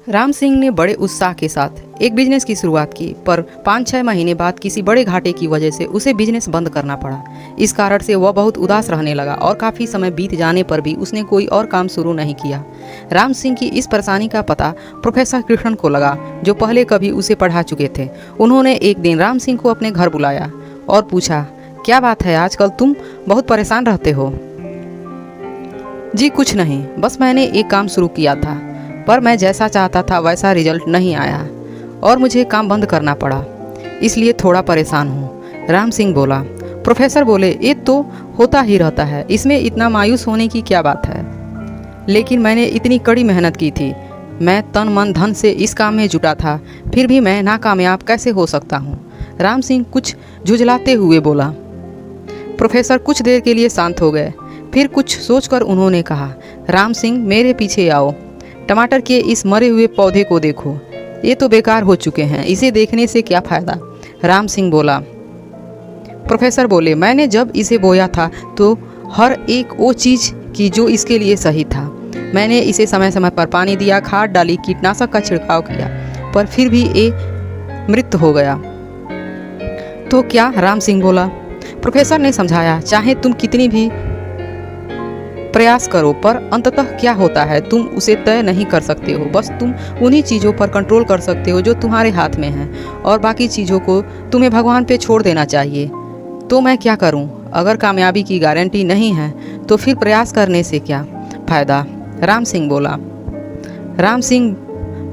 राम सिंह ने बड़े उत्साह के साथ एक बिजनेस की शुरुआत की, पर 5-6 महीने बाद किसी बड़े घाटे की वजह से उसे बिजनेस बंद करना पड़ा। इस कारण से वह बहुत उदास रहने लगा और काफ़ी समय बीत जाने पर भी उसने कोई और काम शुरू नहीं किया। राम सिंह की इस परेशानी का पता प्रोफेसर कृष्ण को लगा, जो पहले कभी उसे पढ़ा चुके थे। उन्होंने एक दिन राम सिंह को अपने घर बुलाया और पूछा, क्या बात है, आजकल तुम बहुत परेशान रहते हो? जी कुछ नहीं, बस मैंने एक काम शुरू किया था, पर मैं जैसा चाहता था वैसा रिजल्ट नहीं आया और मुझे काम बंद करना पड़ा, इसलिए थोड़ा परेशान हूँ, राम सिंह बोला। प्रोफेसर बोले, ये तो होता ही रहता है, इसमें इतना मायूस होने की क्या बात है? लेकिन मैंने इतनी कड़ी मेहनत की थी, मैं तन मन धन से इस काम में जुटा था, फिर भी मैं नाकामयाब कैसे हो सकता हूँ? राम सिंह कुछ झुंझलाते हुए बोला। प्रोफेसर कुछ देर के लिए शांत हो गए, फिर कुछ सोचकर उन्होंने कहा, राम सिंह मेरे पीछे आओ, टमाटर के इस मरे हुए पौधे को देखो, ये तो बेकार हो चुके हैं, इसे देखने से क्या फ़ायदा? राम सिंह बोला। प्रोफेसर बोले, मैंने जब इसे बोया था तो हर एक वो चीज़ की जो इसके लिए सही था। मैंने इसे समय समय पर पानी दिया, खाद डाली, कीटनाशक का छिड़काव किया, पर फिर भी ये मृत हो गया। तो क्या? राम सिंह बोला। प्रोफेसर ने समझाया, चाहे तुम कितनी भी प्रयास करो, पर अंततः क्या होता है तुम उसे तय नहीं कर सकते हो। बस तुम उन्हीं चीज़ों पर कंट्रोल कर सकते हो जो तुम्हारे हाथ में हैं, और बाकी चीज़ों को तुम्हें भगवान पे छोड़ देना चाहिए। तो मैं क्या करूं? अगर कामयाबी की गारंटी नहीं है तो फिर प्रयास करने से क्या फ़ायदा? राम सिंह बोला। राम सिंह,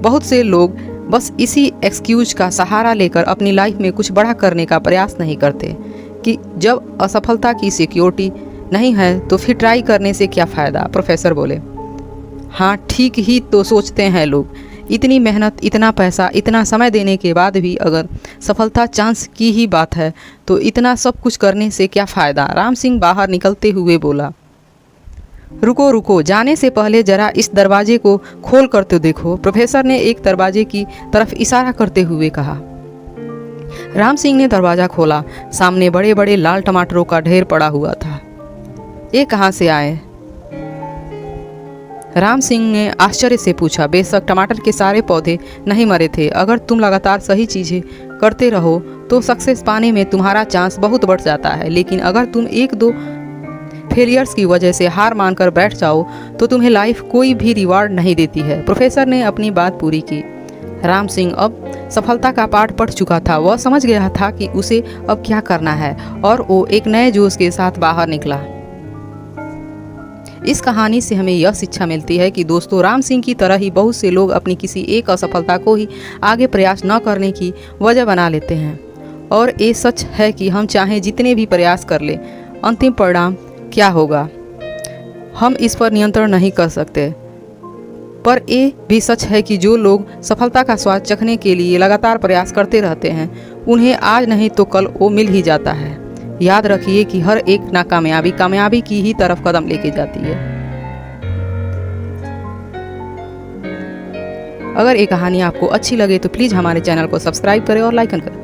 बहुत से लोग बस इसी एक्सक्यूज का सहारा लेकर अपनी लाइफ में कुछ बड़ा करने का प्रयास नहीं करते कि जब असफलता की सिक्योरिटी नहीं है तो फिर ट्राई करने से क्या फ़ायदा? प्रोफेसर बोले। हाँ, ठीक ही तो सोचते हैं लोग। इतनी मेहनत, इतना पैसा, इतना समय देने के बाद भी अगर सफलता चांस की ही बात है तो इतना सब कुछ करने से क्या फ़ायदा? राम सिंह बाहर निकलते हुए बोला। रुको रुको, जाने से पहले ज़रा इस दरवाजे को खोल कर तो देखो, प्रोफेसर ने एक दरवाजे की तरफ इशारा करते हुए कहा। राम सिंह ने दरवाज़ा खोला। सामने बड़े बड़े लाल टमाटरों का ढेर पड़ा हुआ था। ये कहाँ से आए? राम सिंह ने आश्चर्य से पूछा। बेशक टमाटर के सारे पौधे नहीं मरे थे। अगर तुम लगातार सही चीज़ें करते रहो तो सक्सेस पाने में तुम्हारा चांस बहुत बढ़ जाता है, लेकिन अगर तुम 1-2 फेलियर्स की वजह से हार मानकर बैठ जाओ तो तुम्हें लाइफ कोई भी रिवार्ड नहीं देती है। प्रोफेसर ने अपनी बात पूरी की। राम सिंह अब सफलता का पाठ पढ़ चुका था। वह समझ गया था कि उसे अब क्या करना है और वो एक नए जोश के साथ बाहर निकला। इस कहानी से हमें यह शिक्षा मिलती है कि दोस्तों, राम सिंह की तरह ही बहुत से लोग अपनी किसी एक असफलता को ही आगे प्रयास न करने की वजह बना लेते हैं। और ये सच है कि हम चाहे जितने भी प्रयास कर लें, अंतिम परिणाम क्या होगा हम इस पर नियंत्रण नहीं कर सकते। पर ये भी सच है कि जो लोग सफलता का स्वाद चखने के लिए लगातार प्रयास करते रहते हैं, उन्हें आज नहीं तो कल वो मिल ही जाता है। याद रखिए कि हर एक नाकामयाबी कामयाबी की ही तरफ कदम लेके जाती है। अगर ये कहानी आपको अच्छी लगे तो प्लीज़ हमारे चैनल को सब्सक्राइब करें और लाइक करें।